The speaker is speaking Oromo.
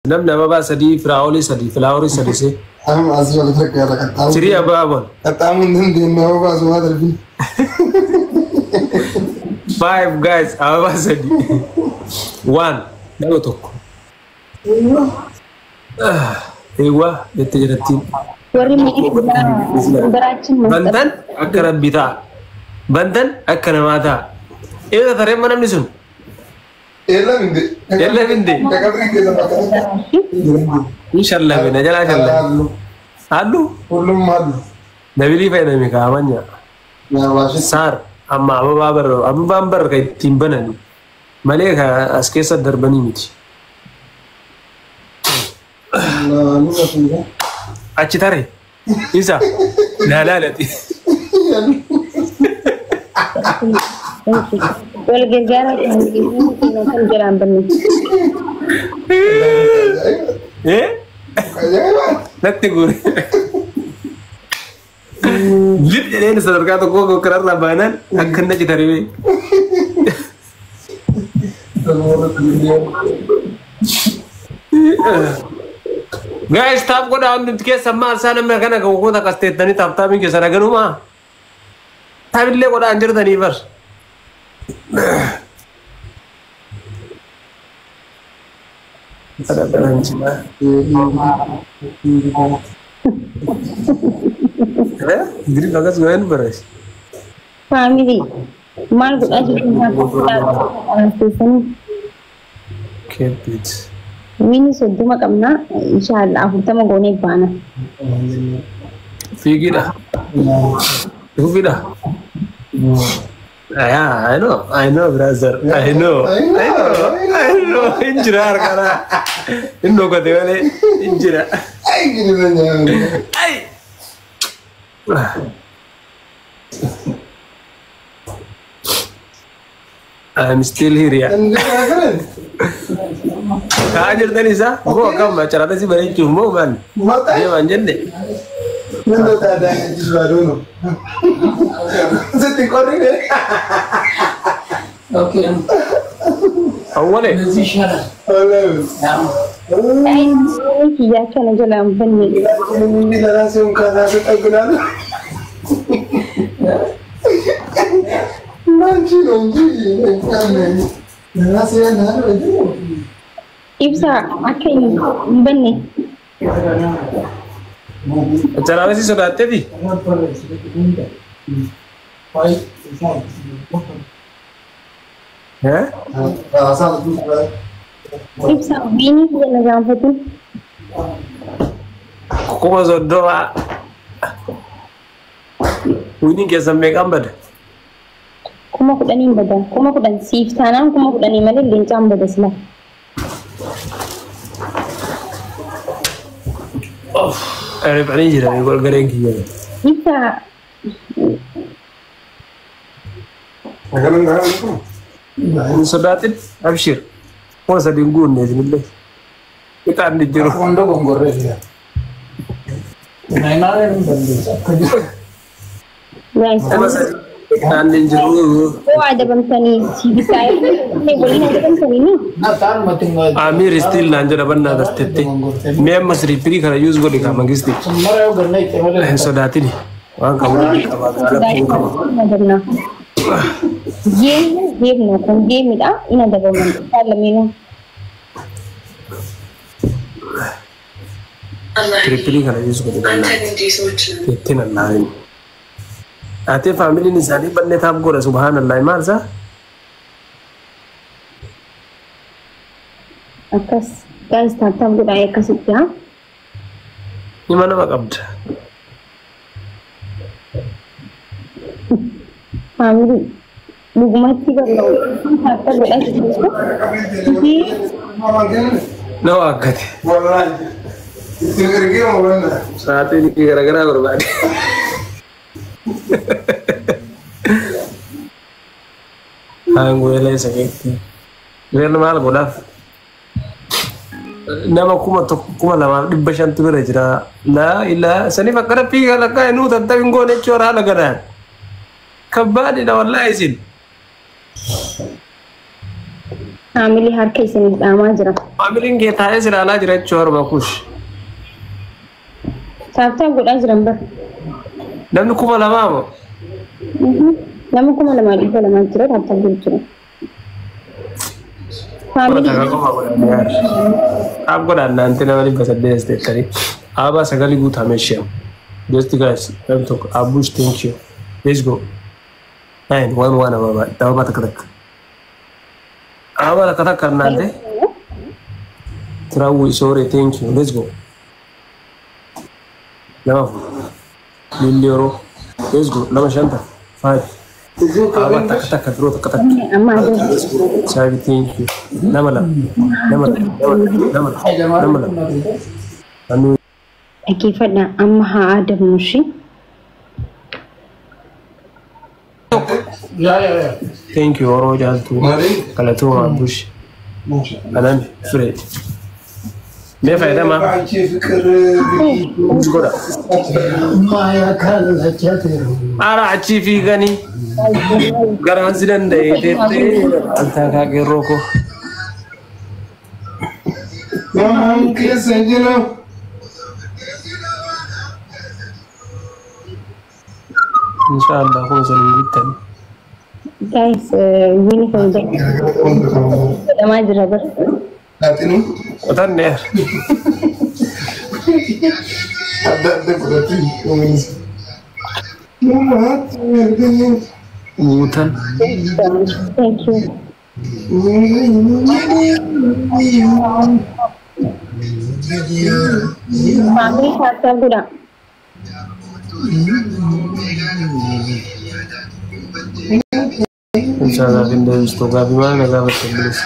نمنا ما بقى سدي فراولي سدي سي أهم أزواج ترك يا رك سري أبابون أتعامل ندي إنه هو بس ما أدري five guys أبابا سدي one لا توك أيوة بتجرتين بندن أكرم بيتا بندن أكرم ماذا إيه ترى ما نمسون إلا من دي إن شاء الله بنا جل جل هلو كلهم هلو نبيلي فين أمي كامانيا سار أما أبو بامبر كي تيمبناني مالك أسكيس الدرباني ميتي أشتري إيسا لا تي والجزارة كان جرام بني. إيه؟ لا تقول. لب جلين صدركاتو كوكو كرر ربانان أكننا جتاري. Guys, tap ko down din kaya sama sana mereka na kung kuta kastet tani tap tapin kaya sana ganun ma. Tapin le ko da anjir tani bar. Ada berang cina. Eh, diri bagas goyan beres. Family, mal gud aja punya Kepit. Mini sudah makamna, insyaallah aku tama gone bana. Figida. Figida. Yeah, I know, brother. I know. Injirar kara. Indo ko devale injira. Ay gini nanya. Ay. I'm still here ya. Kajer tadi sah, gua kam acara tadi banyak cuma man. Dia manjen deh. Nanda tak ada yang jual dulu. Setiap orang deh. Oke. Awal deh. Halo. Ini dia kan jalan bani. Ini langsung ke nasi agunan. Nanti kan nasi yang itu. Ibsa akan bani. Acara apa sih sudah tadi? Ya? Asal tu. Ibsa ini dia nak apa tu? Kau masuk doa. Ini kita sampai kapan? Kuma kudani bada, kuma kudan sif tanam, kuma kudani mana lincam bada sila. أعرف عليه جدا يقول قرين كذا. Ibsa Agak Sodatin, abshir. Mau sedih gue nih sini deh. Kita andi jeruk. Kondo gonggore dia. Nainaren bandi. guys, Kita andi jeruk. oh ada bangsa si saya ni boleh ada bangsa ni. Na tar matinggal. Amir still nanjur apa nada tete. Mem masri piri kara use gue di kamar gisti. Semua yo gernai temale. Sodatin nih. Wang kamu Game no kung game ida ina da ba man alamino. Piri kara use gue di kamar. Tete nalain. Ate family ni sadi banne thap gue subhanallah marza. Akas guys tatam ko ay kasitya. Ni mana makabda? Family bugmati ka lo. Hatta ko ay No agad. Wallahi. Itu kerja mau mana? Saat ini gara-gara berbadi. Gue lagi sakit. Lihat malah bodoh. Nama kuma lama di basan tu berjira. La ilah. Seni makara piga laka inu tentang gue necor halagaran. Kabadi dah wallahi sin. Family harka isin dhaamaa jira. Maamiliin kee taa'ee silaalaa jira jechuudha horma kuush. Saabtaan godhaa jiran bar. Namni 2,000 moo? Nama 2,200 jira saabtaan jiru jira. Family I've got an antenna very good. Aba Sagali good Hamesham. Just guys, I'm talk. Abush, thank you. Let's go. 911 about Tawata. Aba Kataka Nande. Trawu, sorry, thank you. Let's go. Now, Lilioro. Let's go. Namashanta. 5. Aba Taka through the Katak. Sorry, thank you. Namala. dhaggeeffadhaa amma haa aadamnu shi. Thank you, Oro Jaltu. Kalatuma Bush. Anan Fred. Me faida ma. Goda. Maya kala chatero. Ara achieve gani. Garan sidan da ite anta ka geroko. Mama, que Angelo. Inshallah, ko sa lingitan. Guys, uniform day. Dama jira bar. Latino. Otan ne. Ada berarti komunis. Mama, Utan. Thank you. Family harka guna. Inshallah, bin da isto gabi ma na gaba tabbas.